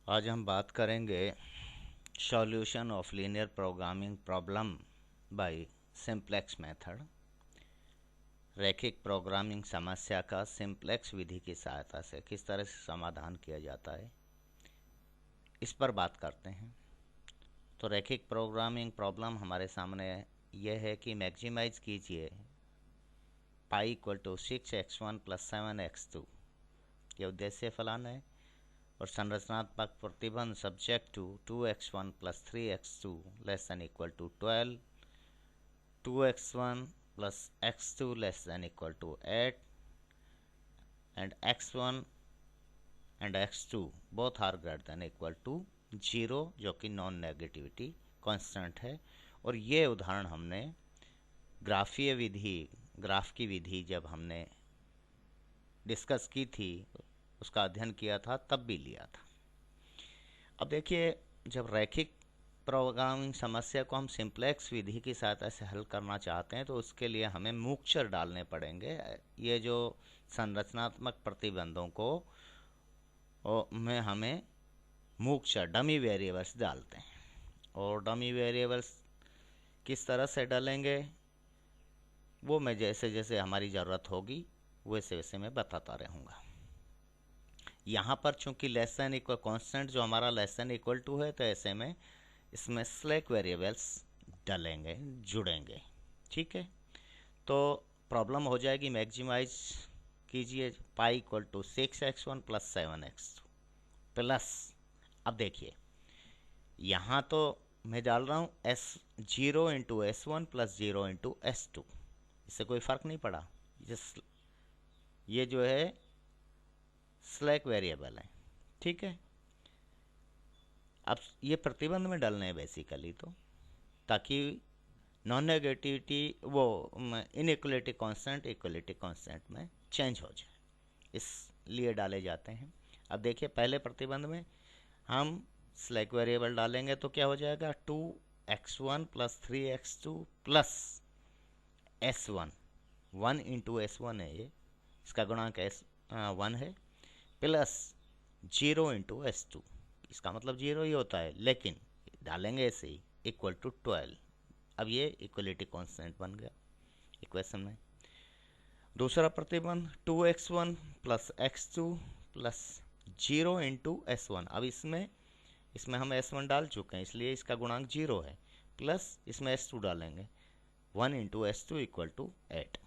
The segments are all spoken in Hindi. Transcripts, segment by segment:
आज हम बात करेंगे solution of linear programming problem by simplex method. रैखिक प्रोग्रामिंग समस्या का सिंप्लेक्स विधि की सहायता से किस तरह से समाधान किया जाता है, इस पर बात करते हैं। तो रैखिक प्रोग्रामिंग प्रॉब्लम हमारे सामने यह है कि मैक्सिमाइज कीजिए pi equal to 6x1 + 7x2। यह उद्देश्य फलन है और संरचनात्मक प्रतिबंध subject to 2x1 + 3x2 less than equal to 12, 2x1 + x2 less than equal to 8 and x1 and x2 both are greater than equal to 0, जो कि नॉन नेगेटिविटी कांस्टेंट है। और ये उदाहरण हमने ग्राफ की विधि जब हमने डिस्कस की थी, उसका अध्ययन किया था, तब भी लिया था। अब देखिए, जब रैखिक प्रोग्रामिंग समस्या को हम सिंप्लेक्स विधि की सहायता से हल करना चाहते हैं तो उसके लिए हमें मूकचर डालने पड़ेंगे। ये जो संरचनात्मक प्रतिबंधों को में हमें मूकचर डमी वेरिएबल्स डालते हैं। और डमी वेरिएबल्स किस तरह से डालेंगे वो मैं जैसे जैसे हमारी ज़रूरत होगी वैसे वैसे मैं बताता रहूँगा। यहाँ पर चूंकि लेस देन इक्वल कांस्टेंट जो हमारा लेस देन इक्वल टू है, तो ऐसे में इसमें स्लैक वेरिएबल्स डालेंगे, जुड़ेंगे। ठीक है, तो प्रॉब्लम हो जाएगी मैक्सिमाइज कीजिए pi equal to 6x1 + 7x2 plus, अब देखिए यहाँ तो मैं डाल रहा हूँ S0 × S1 + 0 × S2। इससे कोई फ़र्क नहीं पड़ा। ये जो है स्लैक वेरिएबल है। ठीक है, अब ये प्रतिबंध में डालने हैं बेसिकली, तो ताकि नॉन नेगेटिविटी वो इनइक्वलिटी कांस्टेंट इक्वलिटी कांस्टेंट में चेंज हो जाए, इसलिए डाले जाते हैं। अब देखिए, पहले प्रतिबंध में हम स्लैक वेरिएबल डालेंगे तो क्या हो जाएगा, 2x1 + 3x2 plus S1, 1 × S1 है, ये इसका गुणांक S1 है, प्लस 0 × S2। इसका मतलब 0 ही होता है, लेकिन डालेंगे ऐसे ही इक्वल टू 12। अब ये इक्वलिटी कांस्टेंट बन गया इक्वेशन में। दूसरा प्रतिबंध 2x1 + x2 प्लस 0 × S1। अब इसमें हम S1 डाल चुके हैं, इसलिए इसका गुणांक 0 है, प्लस इसमें S2 डालेंगे, 1 × S2 equal to 8।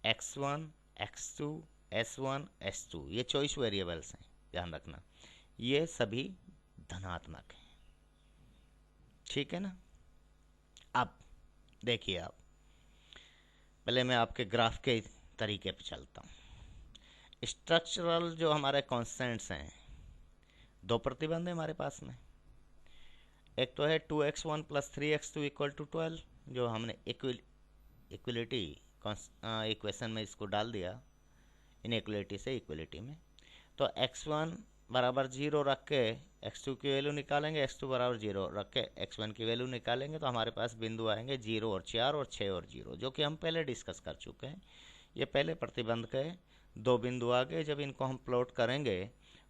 x1 x2 S1 S2 ये चॉइस वेरिएबल्स हैं, ध्यान रखना, ये सभी धनात्मक हैं। ठीक है ना। अब देखिए, आप पहले मैं आपके ग्राफ के तरीके पे चलता हूँ। स्ट्रक्चरल जो हमारे कॉन्स्टेंट्स हैं, दो प्रतिबंध है हमारे पास में। एक तो है 2x1 + 3x2 = 12, जो हमने इक्वलिटी इक्वेशन में इसको डाल दिया, इनइक्वलिटी से इक्वलिटी में। तो x1 = 0 रख के x2 की वैल्यू निकालेंगे, x2 = 0 रख के x1 की वैल्यू निकालेंगे, तो हमारे पास बिंदु आएंगे 0 और 4 और 6 और 0, जो कि हम पहले डिस्कस कर चुके हैं। ये पहले प्रतिबंध के दो बिंदु आ गए। जब इनको हम प्लॉट करेंगे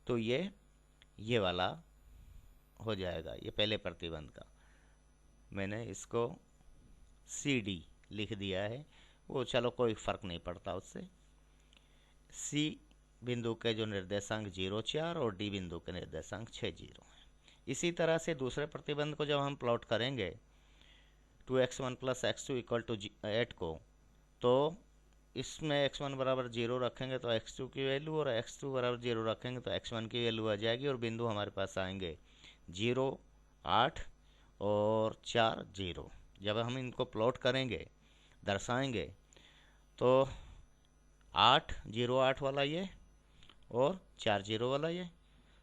तो ये वाला हो जाएगा, ये पहले प्रतिबंध का। मैंने इसको CD लिख दिया है, वो चलो कोई फ़र्क नहीं पड़ता उससे। C बिंदु के जो निर्देशांक 0, 4 और D बिंदु के निर्देशांक 6, 0 हैं। इसी तरह से दूसरे प्रतिबंध को जब हम प्लॉट करेंगे 2x1 + x2 = 8 को, तो इसमें x1 = 0 रखेंगे तो x2 की वैल्यू, और x2 = 0 रखेंगे तो x1 की वैल्यू आ जाएगी, और बिंदु हमारे पास आएंगे 0, 8 और 4, 0। जब हम इनको प्लॉट करेंगे, दर्शाएंगे, तो 8, 0, 8 वाला ये और 4, 0 वाला ये,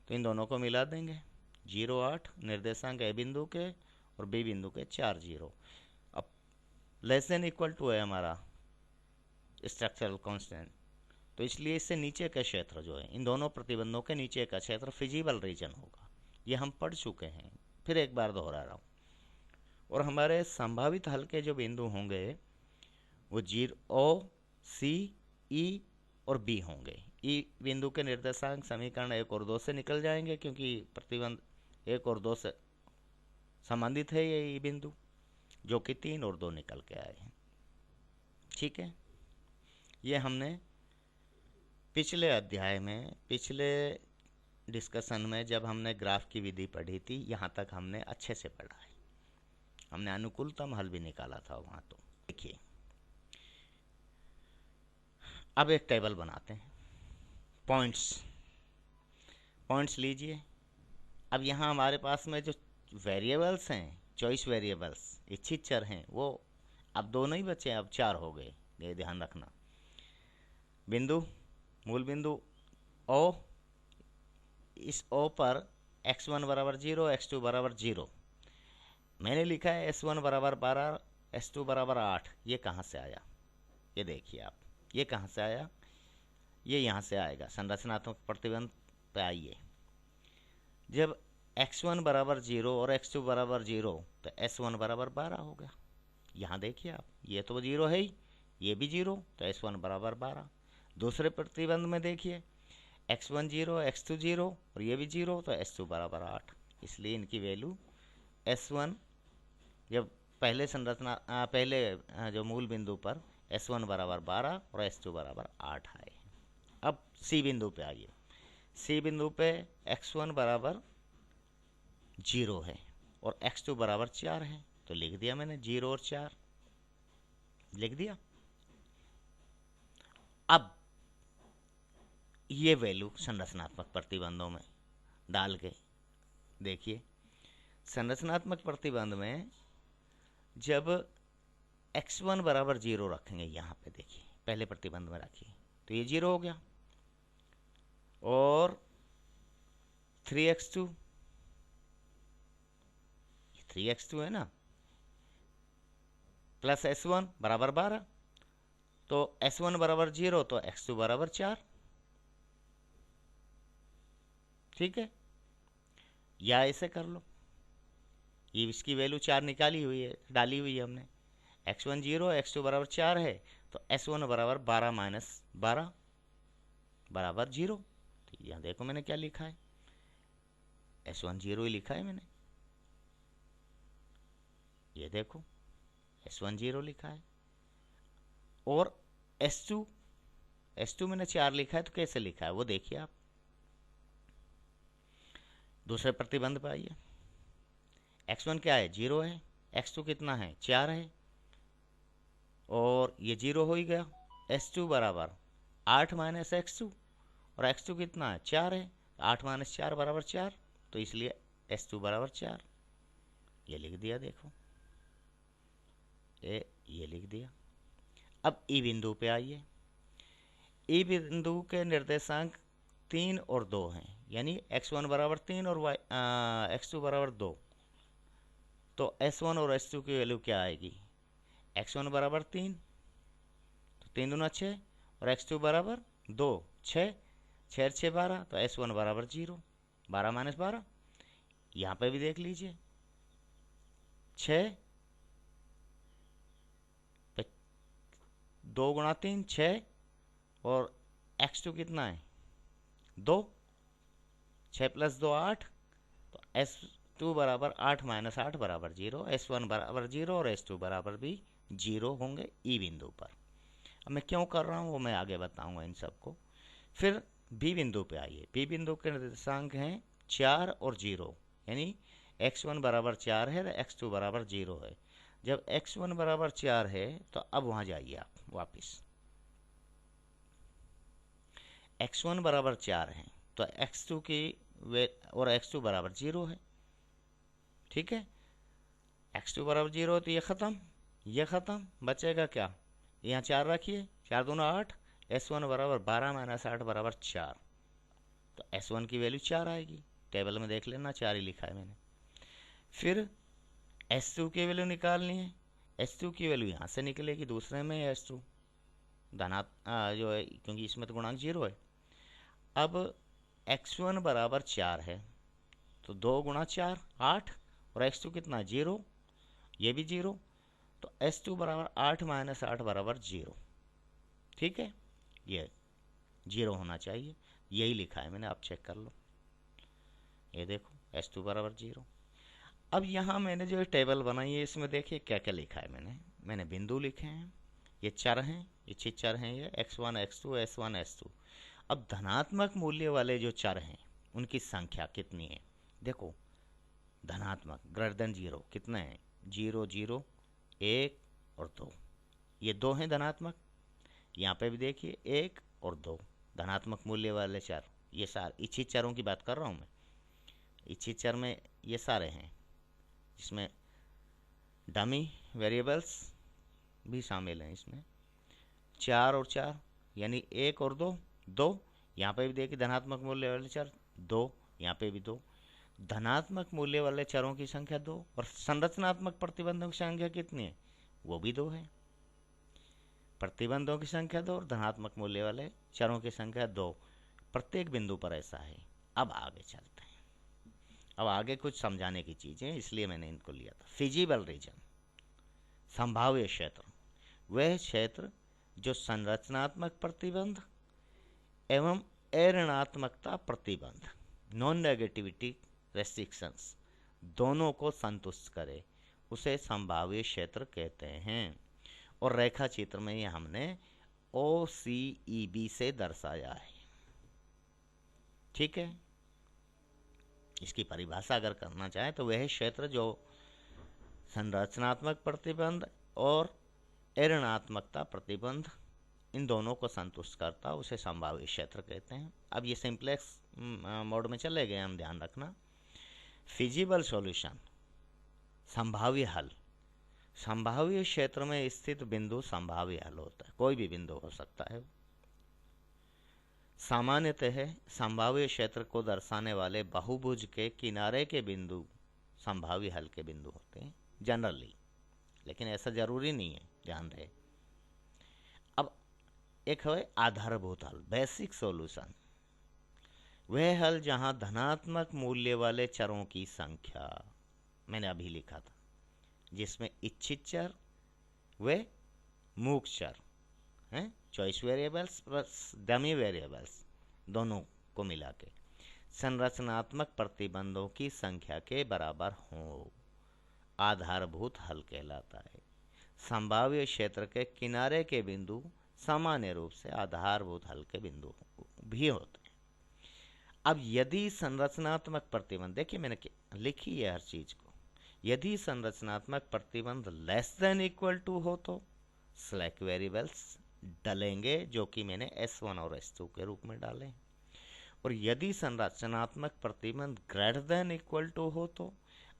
तो इन दोनों को मिला देंगे, 0, 8 निर्देशांक A बिंदु के और B बिंदु के 4, 0। अब लेस देन इक्वल टू है हमारा स्ट्रक्चरल कांस्टेंट, तो इसलिए इससे नीचे का क्षेत्र जो है, इन दोनों प्रतिबंधों के नीचे का क्षेत्र फिजिबल रीजन होगा। ये हम पढ़ चुके हैं, फिर एक बार दोहरा रहा हूँ। और हमारे संभावित हल के जो बिंदु होंगे वो 0, C, E और B होंगे। ई बिंदु के निर्देशांक समीकरण 1 और 2 से निकल जाएंगे, क्योंकि प्रतिबंध 1 और 2 से संबंधित है ये ई बिंदु, जो कि 3 और 2 निकल के आए हैं। ठीक है, ये हमने पिछले अध्याय में, पिछले डिस्कशन में जब हमने ग्राफ की विधि पढ़ी थी, यहाँ तक हमने अच्छे से पढ़ा है। हमने अनुकूलतम हल भी निकाला था वहाँ। तो देखिए, अब एक टेबल बनाते हैं। पॉइंट्स लीजिए। अब यहाँ हमारे पास में जो वेरिएबल्स हैं, चॉइस वेरिएबल्स, इच्छित चर हैं, वो अब 2 नहीं बचे, अब 4 हो गए। ये ध्यान रखना। बिंदु, मूल बिंदु O, इस O पर x1 बराबर 0, x2 बराबर 0। मैंने लिखा है s1 बराबर 12, s2 बराबर 8। ये कहाँ से आया? ये देखिए आप, ये कहाँ से आया? ये यहाँ से आएगा। संरचनात्मक प्रतिबंध पे आइए। जब x1 बराबर 0 और x2 बराबर 0, तो s1 बराबर 12 हो गया। यहाँ देखिए आप, ये तो 0 है ही, ये भी 0, तो s1 बराबर 12। दूसरे प्रतिबंध में देखिए, x1 0, x2 0 और ये भी 0, तो s2 बराबर 8। इसलिए इनकी वैल्यू s1, जब पहले जो मूल बिंदु पर s1 बराबर 12 और s2 बराबर 8 आए। अब सी बिंदु पे आइए। सी बिंदु पे x1 बराबर 0 है और x2 बराबर 4 है, तो लिख दिया मैंने 0 और 4 लिख दिया। अब ये वैल्यू संरचनात्मक प्रतिबंधों में डाल के देखिए। संरचनात्मक प्रतिबंध में जब x1 बराबर 0 रखेंगे, यहाँ पे देखिए, पहले प्रतिबंध में रखिए, तो ये 0 हो गया। और 3x2 है ना, प्लस s1 बराबर 12, तो s1 बराबर 0, तो x2 बराबर 4। ठीक है, या ऐसे कर लो, ये इसकी वैल्यू 4 निकाली हुई है, डाली हुई है हमने। x1 0, x2 बराबर 4 है, तो s1 बराबर 12 माइनस 12 बराबर 0। तो यहाँ देखो मैंने क्या लिखा है, s1 0 ही लिखा है मैंने। ये देखो s1 0 लिखा है। और s2 मैंने 4 लिखा है, तो कैसे लिखा है वो देखिए आप। दूसरे प्रतिबंध पे आइए। x1 क्या है? 0 है। x2 कितना है? 4 है। और ये 0 हो ही गया। s2 बराबर 8 माइनस x2, और x2 कितना है? 4 है। 8 माइनस 4 बराबर 4, तो इसलिए s2 बराबर 4। ये लिख दिया, देखो ये लिख दिया। अब ई बिंदु पे आइए। ई बिंदु के निर्देशांक 3 और 2 हैं, यानी x1 बराबर 3 और x2 बराबर 2। तो s1 और s2 की वैल्यू क्या आएगी? x1 बराबर 3, तो 3 दूना 6, और x2 बराबर 2, 6, 6 6 12, तो s1 बराबर 0, 12 माइनस 12। यहाँ पे भी देख लीजिए, 6, 2 गुणा 3 6, और x2 कितना है? 2, 6 प्लस 2 8, तो s2 बराबर 8 माइनस 8 बराबर 0, s1 बराबर 0 और s2 बराबर भी 0 होंगे ई बिंदु पर। अब मैं क्यों कर रहा हूँ वो मैं आगे बताऊंगा इन सबको। फिर बी बिंदु पे आइए। बी बिंदु के निर्देशांक हैं 4 और 0, यानी x1 बराबर 4 है तो x2 बराबर 0 है। जब x1 बराबर 4 है, तो अब वहाँ जाइए आप वापिस। x1 बराबर 4 है, तो x2 की और x2 बराबर 0 है। ठीक है, x2 बराबर 0 तो ये ख़त्म, बचेगा क्या? यहाँ 4 रखिए, 4 दूना 8, s1 बराबर 12 माइनस 8 बराबर 4, तो s1 की वैल्यू 4 आएगी। टेबल में देख लेना, 4 ही लिखा है मैंने। फिर s2 की वैल्यू निकालनी है। s2 की वैल्यू यहाँ से निकलेगी, दूसरे में है s2 जो है, क्योंकि इसमें तो गुणांक 0 है। अब x1 बराबर 4 है, तो 2 गुणा 4 8, और x2 कितना? 0, ये भी 0, तो s2 बराबर 8 माइनस 8 बराबर 0। ठीक है, ये 0 होना चाहिए, यही लिखा है मैंने, आप चेक कर लो। ये देखो S2 बराबर 0। अब यहाँ मैंने जो टेबल बनाई है इसमें देखिए क्या क्या लिखा है मैंने बिंदु लिखे हैं, ये चर हैं, ये 6 चर हैं, ये x1 x2 s1 s2। अब धनात्मक मूल्य वाले जो चर हैं उनकी संख्या कितनी है, देखो धनात्मक ग्रेटर देन 0 कितने हैं, 0 0 1 और 2, ये 2 हैं धनात्मक। यहाँ पे भी देखिए 1 और 2 धनात्मक मूल्य वाले चर, ये सारे इच्छित चरों की बात कर रहा हूँ मैं, इच्छित चर में ये सारे हैं, जिसमें डमी वेरिएबल्स भी शामिल हैं इसमें। 4 और 4 यानी 1 और 2 2, यहाँ पे भी देखिए धनात्मक मूल्य वाले चर 2, यहाँ पे भी 2, धनात्मक मूल्य वाले चरों की संख्या 2, और संरचनात्मक प्रतिबंधों की संख्या कितनी है, वो भी 2 है। प्रतिबंधों की संख्या 2 और धनात्मक मूल्य वाले चरों की संख्या 2, प्रत्येक बिंदु पर ऐसा है। अब आगे चलते हैं, अब आगे कुछ समझाने की चीज़ें, इसलिए मैंने इनको लिया था। फिजिबल रीजन, संभाव्य क्षेत्र, वह क्षेत्र जो संरचनात्मक प्रतिबंध एवं अऋणात्मकता प्रतिबंध, नॉन नेगेटिविटी रेस्ट्रिक्शंस, दोनों को संतुष्ट करे, उसे संभाव्य क्षेत्र कहते हैं। और रेखा चित्र में ये हमने OCEB से दर्शाया है, ठीक है। इसकी परिभाषा अगर करना चाहे तो वह क्षेत्र जो संरचनात्मक प्रतिबंध और ऋणात्मकता प्रतिबंध इन दोनों को संतुष्ट करता, उसे संभाव्य क्षेत्र कहते हैं। अब ये सिंप्लेक्स मोड में चले गए हम, ध्यान रखना। फिजिबल सॉल्यूशन, संभाव्य हल, संभाव्य क्षेत्र में स्थित बिंदु संभाव्य हल होता है, कोई भी बिंदु हो सकता है। सामान्यतः संभाव्य क्षेत्र को दर्शाने वाले बहुभुज के किनारे के बिंदु संभाव्य हल के बिंदु होते हैं जनरली, लेकिन ऐसा जरूरी नहीं है, ध्यान रहे। अब एक है आधारभूत हल, बेसिक सॉल्यूशन, वह हल जहां धनात्मक मूल्य वाले चरों की संख्या, मैंने अभी लिखा था, जिसमें इच्छित चर व मूक चर हैं, choice variables plus dummy variables, दोनों को मिला के संरचनात्मक प्रतिबंधों की संख्या के बराबर हो, आधारभूत हल कहलाता है। संभाव्य क्षेत्र के किनारे के बिंदु सामान्य रूप से आधारभूत हल के बिंदु भी होते हैं। अब यदि संरचनात्मक प्रतिबंध, देखिए मैंने लिखी है हर चीज को, यदि संरचनात्मक प्रतिबंध लेस देन इक्वल टू हो तो स्लैक वेरिएबल्स डालेंगे, जो कि मैंने S1 और S2 के रूप में डाले। और यदि संरचनात्मक प्रतिबंध ग्रेटर देन इक्वल टू हो तो,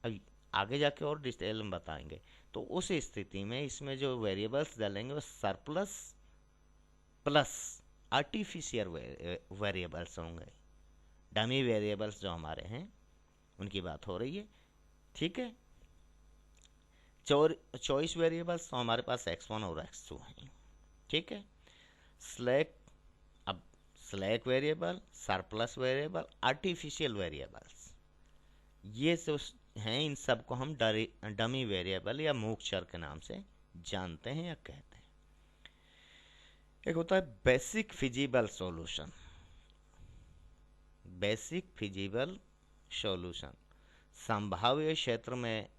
अब आगे जाके और डिटेल में बताएंगे, तो उस स्थिति में इसमें जो वेरिएबल्स डालेंगे वो सरप्लस प्लस आर्टिफिशियल वेरिएबल्स होंगे, डमी वेरिएबल्स जो हमारे हैं उनकी बात हो रही है, ठीक है। चॉइस वेरिएबल्स तो हमारे पास x1 और x2 हैं, ठीक है। स्लैक, अब slack variable, surplus variable, artificial variables, ये जो हैं इन सब को हम डमी वेरिएबल या मूक चर के नाम से जानते हैं या कहते हैं। एक होता है basic feasible solution, basic feasible solution, संभाव्य क्षेत्र में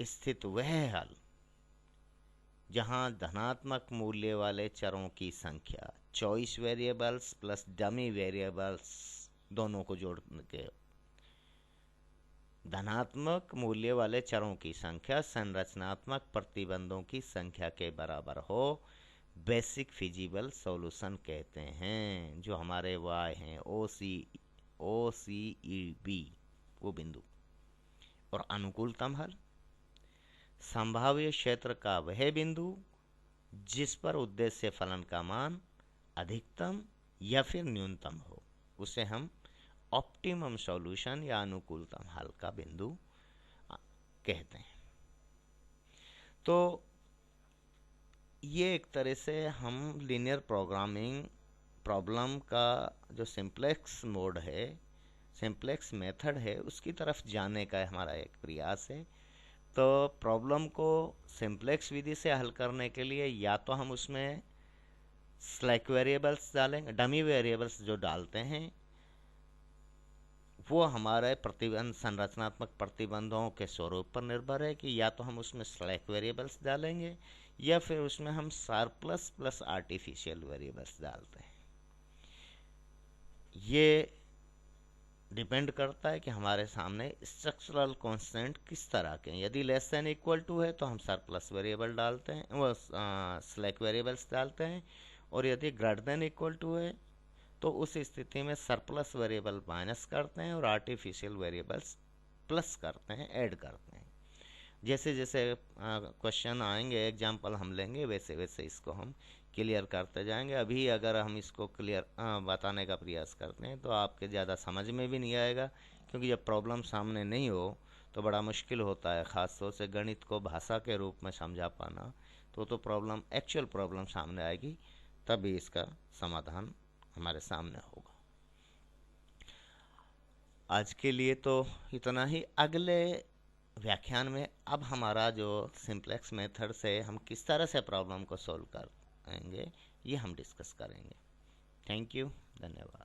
स्थित वह हल जहां धनात्मक मूल्य वाले चरों की संख्या, choice variables plus dummy variables दोनों को जोड़ के धनात्मक मूल्य वाले चरों की संख्या संरचनात्मक प्रतिबंधों की संख्या के बराबर हो, बेसिक फिजिबल सॉल्यूशन कहते हैं। जो हमारे वाई हैं OCEB वो बिंदु। और अनुकूलतम हल, संभाव्य क्षेत्र का वह बिंदु जिस पर उद्देश्य फलन का मान अधिकतम या फिर न्यूनतम हो, उसे हम ऑप्टिमम सॉल्यूशन या अनुकूलतम हल का बिंदु कहते हैं। तो ये एक तरह से हम लीनियर प्रोग्रामिंग प्रॉब्लम का जो सिंप्लेक्स मोड है, सिंप्लेक्स मेथड है, उसकी तरफ जाने का हमारा एक प्रयास है। तो प्रॉब्लम को सिंप्लेक्स विधि से हल करने के लिए या तो हम उसमें स्लैक वेरिएबल्स डालेंगे, डमी वेरिएबल्स जो डालते हैं वो हमारे प्रतिबंध, संरचनात्मक प्रतिबंधों के स्वरूप पर निर्भर है कि या तो हम उसमें स्लैक वेरिएबल्स डालेंगे या फिर उसमें हम सरप्लस प्लस आर्टिफिशियल वेरिएबल्स डालते हैं। ये डिपेंड करता है कि हमारे सामने स्ट्रक्चरल कांस्टेंट किस तरह के हैं। यदि लेस देन इक्वल टू है तो हम सरप्लस वेरिएबल डालते हैं, वो स्लैक वेरिएबल्स डालते हैं, और यदि ग्रेटर देन इक्वल टू है तो उस स्थिति में सरप्लस वेरिएबल माइनस करते हैं और आर्टिफिशियल वेरिएबल्स प्लस करते हैं, ऐड करते हैं। जैसे जैसे क्वेश्चन आएंगे, एग्जाम्पल हम लेंगे, वैसे वैसे इसको हम क्लियर करते जाएंगे। अभी अगर हम इसको क्लियर बताने का प्रयास करते हैं तो आपके ज़्यादा समझ में भी नहीं आएगा, क्योंकि जब प्रॉब्लम सामने नहीं हो तो बड़ा मुश्किल होता है, ख़ासतौर से गणित को भाषा के रूप में समझा पाना। तो प्रॉब्लम, एक्चुअल प्रॉब्लम सामने आएगी, तभी इसका समाधान हमारे सामने होगा। आज के लिए तो इतना ही। अगले व्याख्यान में अब हमारा जो सिंप्लेक्स मेथड से हम किस तरह से प्रॉब्लम को सॉल्व करेंगे ये हम डिस्कस करेंगे। थैंक यू, धन्यवाद।